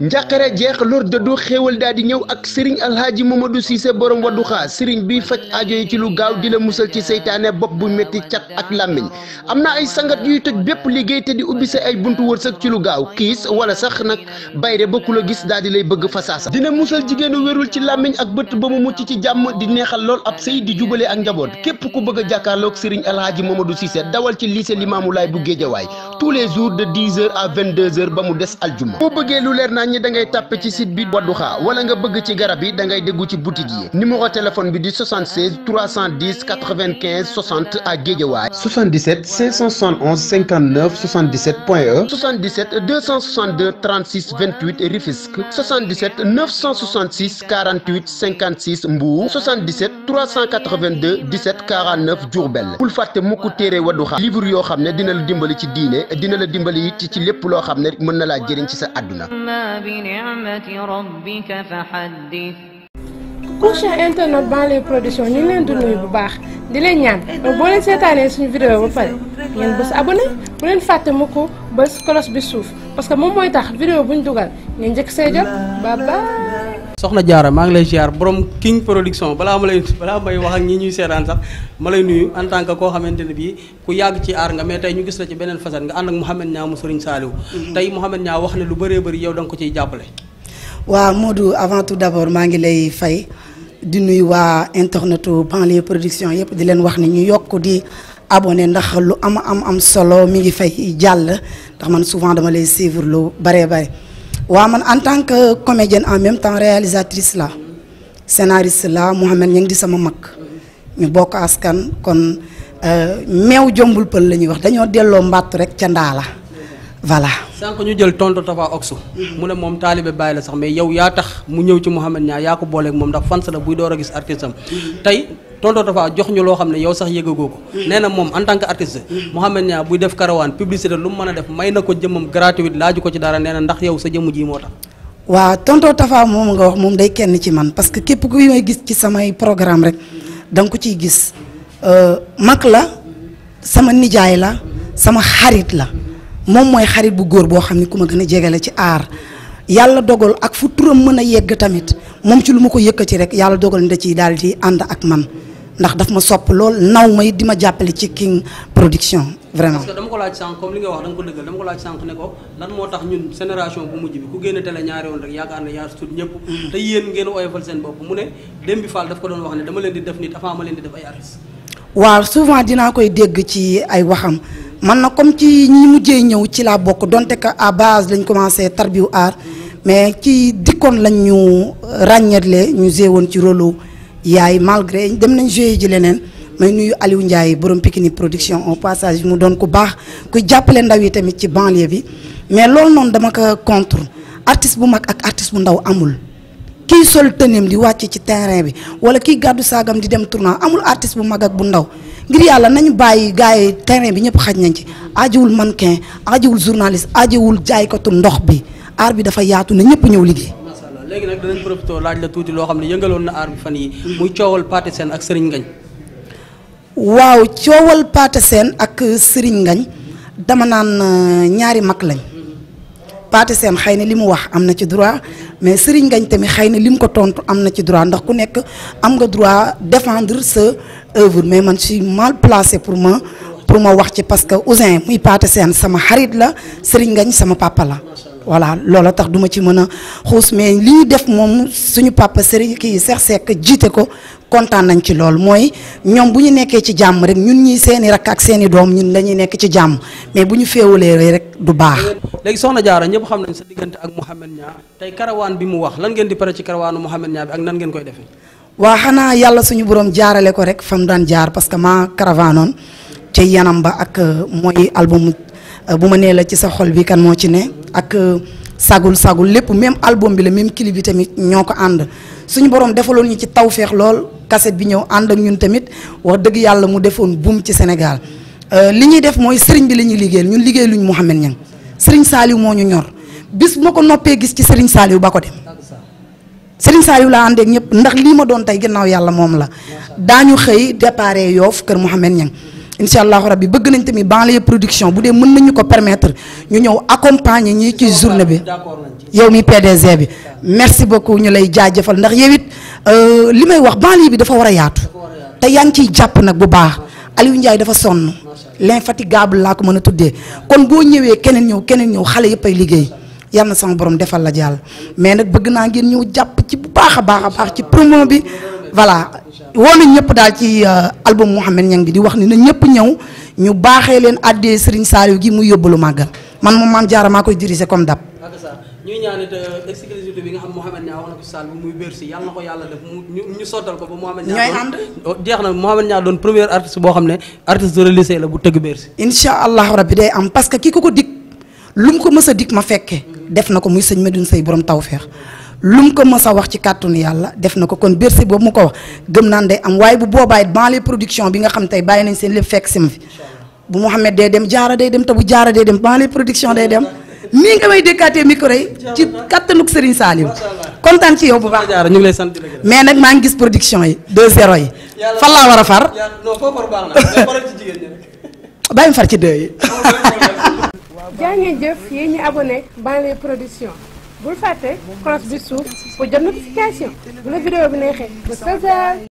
njàqare jeex lor dëddu xéewal daal di ñëw ak sëriñ alhaaji Mamadou Cissé borom Wadduha sëriñ bi faj aajo yi ci lu gaaw di la musal ci seytaane bopp bu métti cat ak làmmiñ am na ay sangat yuy toj bépp liggéey te di ubbi sa ay buntu wërsëg ci lu gaaw kiis wala sax nag bayre ba ku la gis daal di lay bëgg fasaasa dina musal jigéenu wérul ci làmmiñ ak bët ba mu mucc ci jàmm di neexal lool ab sëy di jubale ak njaboot képp ku bëgg a jàkkaarloog sëriñ alhaaji Mamadou Cissé dawal ci lycée Limamoulaye bu Guédiawaye tous les jours de 10h à 22h ba mu des aljuma boo bëggee lu leer naa ñi da ngay tàppe ci site bi Wadduha wala nga bëgg ci garab yi da ngay déggu ci boutique yi numéro téléphone bi di 76 310 95 60 à Guédiawaye 77 571 59 77.e 77 262 36 28 Rufisque 77 966 48 56 Mbour 77 382 17 49 Diourbel bul fàtte mukk téere Wadduha livre yoo xam ne dina la dimbali ci diine dina la dimbali it ci lépp loo xam ne mën na laa jëriñ ci sa àdduna. prochain internet Banlieue Production ñu ngi leen di nuyu bu baax di leen ñaan boo leen seetaanee suñu vidéo ba pare ngeen bës abonné bu leen fàtte mu ko bës cloche bi suuf parce que moom mooy tax vidéo bu ñu dugal ngeen njëkk see jot ba baax. soxna Diarra maa ngi lay ziar borom King Production balaa may wax ak ñi ñuy seetaan sax ma lay nuyu en tant que koo xamante ne bii ku yàgg ci aar nga mais tey ñu gis la ci beneen facette nga ànd ak Mouhamed Niang mu Serigne Saliou. tey Mouhamed Niang wax ne lu bëree bëri yow da nga ko ciy jàppale. waaw Modou avant tout d'abord maa ngi lay fay di nuyu waa internetu Banlieue Production yëpp di leen wax ni ñu yokk di abonné ndax lu am solo mi ngi fay jàll ndax man souvent dama lay suivre lu bëree bëri. waaw man en tant que comédienne en même temps réalisatrice la scénariste la Mouhamed Niang di sama mag ñu bokk askan kon meew jombul pël la ñuy wax dañoo delloo mbàttu rek ca ndaa la voilà. sànq ñu jël tonto Tafa Oxu mu ne moom taalibe bàyyi la sax mais yow yaa tax mu ñëw ci Mouhamed Niang yaa ko booleeg moom ndax fans la buy door a gis artiste am tey tonto Tafa jox ñu loo xam ne yow sax yëgagoo ko nee na moom en tant que artiste Mouhamed Niang buy def karawaan publicité lu mu mën a def may na ko jëmmam gratuite laaju ko ci dara nee na ndax yow sa jëmm ji moo tax. waaw tonto Tafa moom nga wax moom day kenn ci man parce que képp ku may gis ci samay programme rek da nga ko ciy gis mag la sama nijaay la sama xarit la. moom mooy xarit bu góor boo xam ne ku ma gën a jegele ci aar yàlla dogal ak fu turam mën a yegg tamit moom ci lu ma ko yëkkati rek yàlla dogal nda ci daal di ànd ak man ndax daf ma sopp lool naw ma it di ma jàppale ci King Production vraiment. parce que dama ko laaj sànq comme li nga wax da nga ko dëggal dama ko laaj sànq ne ko lan moo tax ñun génération bu mujj bi ku génn télé ñaari yoon rek yaakaar ne yaa sut ñëpp. te yéen ngeen oyofal seen bopp mu ne Demby Fall daf ko doon wax ne dama leen di def nit avant ma leen di def ay artistes. waaw souvent dinaa koy dégg ci ay waxam. man na comme ci ñi mujjee ñëw ci laa bokk donte que à base lañ commencé tarbiwu aar mais ci dikkoon lañ ñu ràññeetle ñu joué woon ci rôle yaay malgré dem nañ joué ji leneen may nuyu Aliou Ndiaye borom Pikini Production au passage mu doon ku baax ku jàppale ndaw yi tamit ci banlieue bi mais loolu noonu dama ko contre artiste bu mag ak artiste bu ndaw amul kii sol tëneem di wàcc ci terrain bi wala kii gàddu saagam di dem tournant amul artiste bu mag ak bu ndaw ngir yàlla nañu bàyyi gars yi terrain bi ñëpp xaj nañ ci aajowul mannequin aajowul journaliste aajowul jaaykatu ndox bi aar bi dafa yaatu na ñëpp ñëw liggéey. macha allah léegi nag danañ profité laaj la tuuti loo xam ne yëngaloon na aar bi fan yi muy coowal Pathé Sène ak Serigne Ngagne. waaw coowal Pathé Sène ak Serigne Ngagne dama naan ñaari mag lañ Pathé Sène xëy na li mu wax am na ci droit mais Serigne Ngagne tamit xëy na li mu ko tontu am na ci droit ndax ku nekk am nga droit défendre sa œuvre mais man je suis mal placé pour ma wax ci parce que Ouzin muy Pathé Sène sama xarit la Serigne Ngagne sama papa la voilà loolu tax duma ci mën a xuus mais li ñu def moom suñu papa Serigne kii Cheikh Seck jiite ko kontaan nañ ci lool mooy ñoom bu ñu nekkee ci jàmm rek ñun ñi seeni rakk ak seeni doom ñun dañuy nekk ci jàmm mais bu ñu féewalee rek du baax. léegi soxna Diarra ñëpp xam nañ sa diggante ak Mouhamed Niang tey karawaan bi mu wax lan ngeen di pare ci karawaanu Mouhamed Niang bi ak nan ngeen koy defee. waa xanaa yàlla suñu borom jaarale ko rek fa mu daan jaar parce que maa caravanoon ci yanam ba ak mooy album bu ma nee la ci sa xol bi kan moo ci ne ak sagul lépp même album bi la même clip bi tamit ñoo ko ànd suñu borom defaloon ñu ci tawféex lool cassette bi ñëw ànd ak ñun tamit wax dëgg yàlla mu defoon boom ci Sénégal li ñuy def mooy sëriñ bi la ñuy liggéeyal ñun liggéey luñ Mouhamed Niang sëriñ Saliou moo ñu ñor bis bu ma ko noppee gis ci sëriñ Saliou ba ko dem Serigne Saliou laa àndeek ñëpp ndax lii ma doon tey gannaaw yàlla moom la daañu xëy déparé Yoff kër Mouhamed Niang incha allahu rabbi bëgg nañ tamit banlieue production bu dee mën nañu ko permettre ñu ñëw accompagner ñi ci journée bi yow mi PDG bi merci beaucoup ñu lay jaajëfal ndax yow it li may wax banlieue bi dafa war a yaatu te yaa ngi ciy jàpp nag bu baax Aliou Ndiaye dafa sonn l'infatigable laa ko mën a tuddee kon boo ñëwee keneen ñëw xale yëpp ay liggéey yal na sama borom defal la jàll mais nag bëgg naa ngeen ñëw jàpp ci bu baax a baax ci promo bi voilà woo nañ ñëpp daal ci album Mouhamed Niang bi di wax ni na ñëpp ñëw ñu baaxee leen àddee Serigne Saliou gi muy yóbbalu màggal man moom Mame Diarra maa koy diriger comme dab. ñuy ñaanit exclusivité bi nga xam Mouhamed Niang wax na ko salle bi muy Bercy yàlla na ko yàlla def ñu sottal ko ba Mouhamed Niang ñooy ànd jeex na Mouhamed Niang doon premier artiste boo xam ne artiste de lycée la bu tëgg Bercy. incha allahu rabbi day am parce que ki ko dig lu mu ko mës a dig ma fekke def na ko muy sëñ Medoune Seye borom tawfeex lu mu ko mës a wax ci kàttanu yàlla def na ko kon Bercy boobu mu ko wax gëm naan day am waaye bu boobaa it banlieue production bi nga xam tey bàyyi nañ seen lépp fekk sim fi bu Mouhamed day dem Diarra day dem te bu Diarra day dem banlieue production day dem nii nga may dékkaatee micro yi ci kattanug Serigne Saliou kontaan ci yow bu baax ñu ngi lay sant di la gërëm mais nag maa ngi gis production yi 2-0 yi fan laa war a far non foo far baax na faral ci jigéen ñi rek bàyyi ma far ci 2 yi jaa ngeen jëf yéen ñi abonné banlieue production bul fàtte cloche bi suuf pour jot notification bu la vidéo bi neexee ba